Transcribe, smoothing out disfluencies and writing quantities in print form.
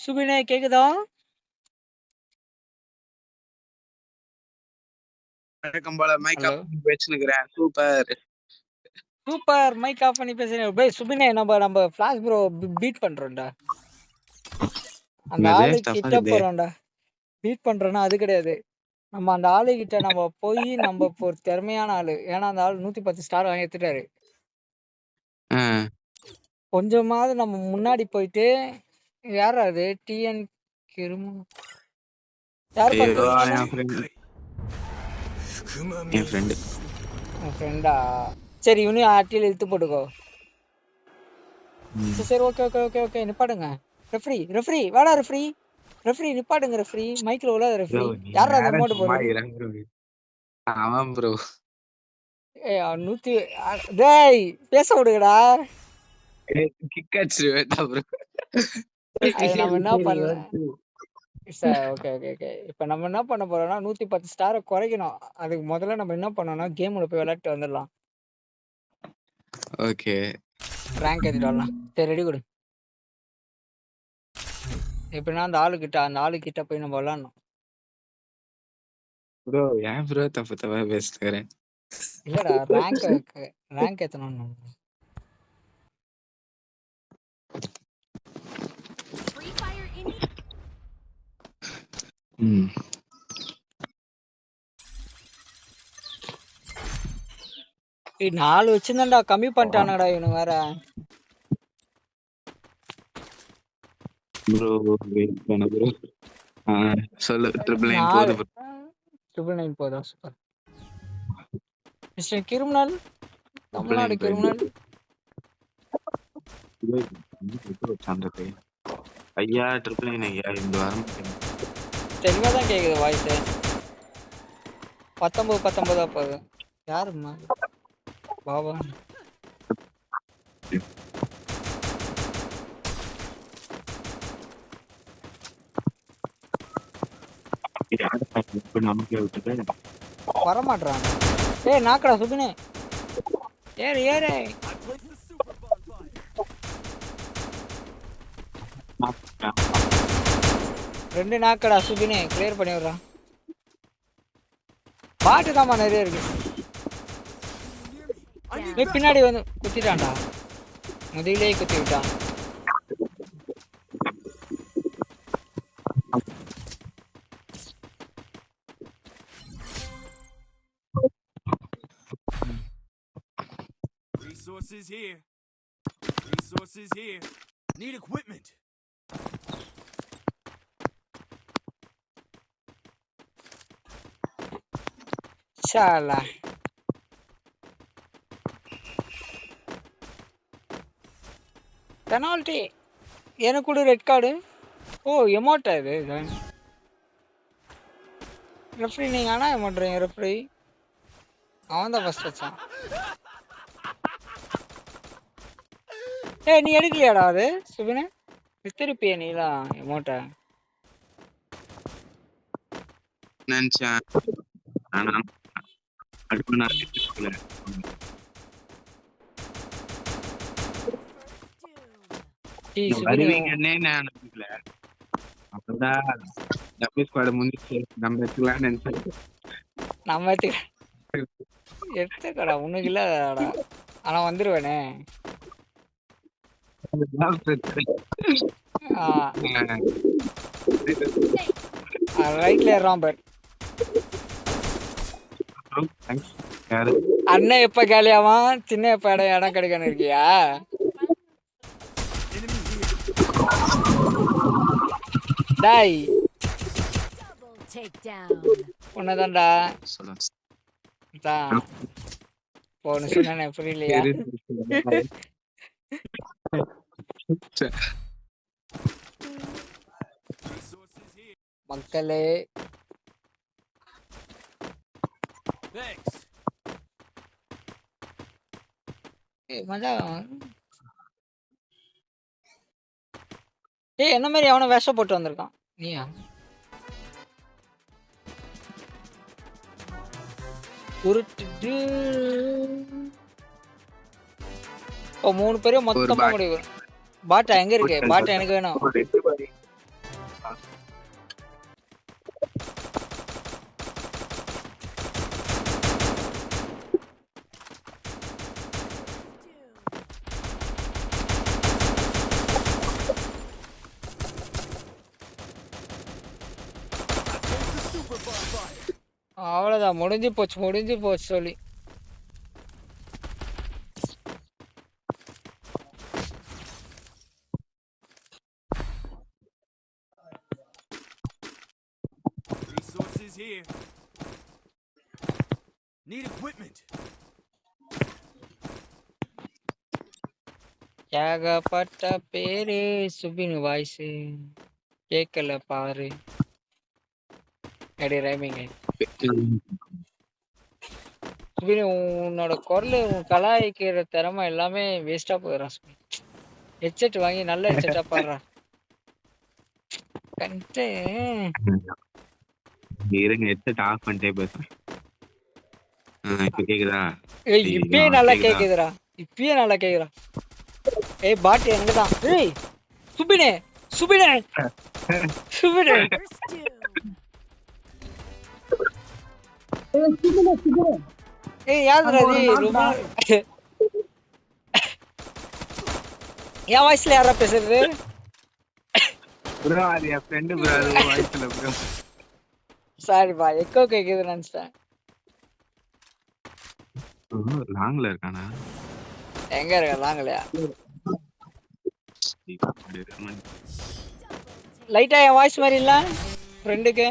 சுபினே கேக்குதா? வழக்கம் போல மைக் ஹலோ. ஆஃப் பண்ணி பேசினுக்கிறேன். சூப்பர். சூப்பர் மைக் ஆஃப் பண்ணி பேசுறேன். பே சுபினே நம்ம ஃபிளாஷ் ப்ரோ பீட் பண்றோம்டா. அந்த என்னது ஆளு டஃபா கிட்ட இருக்குது? போறோம்டா. பீட் பண்றோம்னா அது கிடையாது. நம்ம அந்த ஆளு கிட்ட நம்ம போய் நம்ம இப்போ ஒரு திறமையான ஆளு. ஏன்னா அந்த ஆள் 110 ஸ்டார் வாங்கி எடுத்துட்டாரு. ஆ, கொஞ்சமாவது நம்ம முன்னாடி போயிட்டு யாரா அது டிஎன் கிரும் யாருப்பா ஐயோ கிரும்னால என் ஃப்ரெண்டு என் ஃப்ரெண்டு உன் ஃப்ரெண்டா? சரி இவனையும் ஆர்டியில் இழுத்து போட்டுக்கோ. சரி ஓகே ஓகே ஓகே ஓகே நிப்பாடுங்க. ரெஃப்ரி வாடா ரெஃப்ரி நிப்பாடுங்க ரெஃப்ரி. மைக்ல உள்ள ப்ரோ. ரெஃப்ரி நீ யாரா அந்த வேற அமௌண்ட் சும்மா போடுறது? இறங்கு. ஆமாம் ப்ரோ. ஏய் 100 டேய் பேச விடுங்கடா. கிக் அடிச்சிருவேன் ப்ரோ. அது நம்ம என்ன பண்ணல. சார் ஓகே ஓகே ஓகே இப்போ நம்ம என்ன பண்ண போறோம்னா 110 ஸ்டாரை குறைக்கணும். அதுக்கு முதல்ல நம்ம என்ன பண்ணோம்னா கேம்ல போய் விளையாட்டு வந்துடலாம். ஓகே ரேங்க் ஏற்றிட்டு வரலாம். சரி ரெடி கொடு. எப்படின்னா அந்த ஆளுக்கிட்ட போய் நம்ம விளாடணும். ப்ரோ. ஏன் ப்ரோ தப்பா பேசுகிறேன்? இல்லடா ரேங்க் ஏற்றணும். ம். ஏய் 4 வச்சிருந்தான்டா கம்மி பண்ணிட்டானடா இவனு வேற. ப்ரோ வெயிட் பண்ண ப்ரோ. சொல்லு 999 போது 4 ப்ரோ. 999 போதா? Super. Mister criminal, Tamil Nadu 999 criminal. வச்சான்றது ஐயா 999 ஐயா இந்த வாரம் தெளிவா தான் கேக்குது வாய்ஸ். 19 போகுது. யாரும்மா? பாபா. நமக்கே விட்டுட்டு வரமாட்றான். ஏய் நாக்கடா சுபினே. ஏறு ஏறு. 2 நாக்கடா சுபினே கிளியர் பண்ணி விடுறான். பாட்டு தான்மா நிறைய இருக்கு. ஏய் பின்னாடி வந்து குத்திட்டான்டா. முதுகிலே குத்தி விட்டான். Resources here. Need equipment. ஷாலா. பெனால்டி. எனக்கு கூட ரெட் கார்டு. ஓ எமோட்டா இது. ரெஃப்ரி நீங்க ஆனா பண்றீங்க ரெஃப்ரி. அவன் தான் ஃபர்ஸ்ட் வச்சான். ஏய் நீ எடுக்கலையாடா அது சுபினே? வித்திருப்பிய நீலாம் எமோட்டா. நினைச்சேன். ஆனா அடுத்த நாள் எடுத்துக்கல. ஏய் சுபினே வருவீங்கன்னே நான் நினைக்கல. அப்பதான் டபுள் ஸ்குவாட் முடிஞ்சிச்சு. நம்ம எடுத்துக்கலாம்னு நினைச்சேன். நம்ம எடுத்துக்கடா உனக்கு இல்லடா. ஆனா வந்துருவேனே. அதுதான் பிரச்சனை. ரைட்ல ஏறான் பார். யாரு? அண்ணன் எப்ப காலியாவான் சின்ன எப்ப இடம் கிடைக்கணும் இருக்கியா? டாய் உன்னதான்டா தான் போன சொன்ன புரியலையா? மக்களே மஜா. ஏய் என்ன மாதிரி அவனை விஷம் போட்டு வந்திருக்கான். நீயா? உருட்டு. ஓ 3 பேரும் மொத்தமா முடிவு. பாட்டா எங்க இருக்கு? பாட்டா எனக்கு வேணும். அவ்வளவுதான், முடிஞ்சு போச்சு சொல்லி. Resources here. Need equipment. ஏகப்பட்ட பேரு சுபின் வாய்ஸ் கேட்கல பாரு. எடி ரைமிங் சுபின், உன்னோட குரல், உன் கலாய்க்கிற திறமை எல்லாமே வேஸ்டா போயிடும் சுபின். ஹெட்செட் வாங்கி நல்ல ஹெட்செட்டா பாடுறா. கண்டு இருங்க, ஹெட்செட் ஆஃப் பண்ணிட்டே பேசுறேன். இப்ப கேக்குதா? இப்பயே நல்லா கேக்குதுடா. இப்பயே நல்லா கேக்குறா. ஏய் பாட்டி எனக்குதான். ஏய் சுபினே சுபினே சுபினே ஏய் யாருடா நீ? ரொம்ப என் வாய்ஸ்ல யாரா பேசுறது? ப்ரோ அது என் ஃப்ரெண்ட் ப்ரோ, அது வாய்ஸ்ல ப்ரோ. சாரி பா, எக்கோ கேக்குது நினைச்சிட்டேன். லாங்ல இருக்கானா? எங்க இருக்க லாங்கலையா? லைட்டா என் வாய்ஸ் மாதிரி இல்ல ஃப்ரெண்டுக்கு.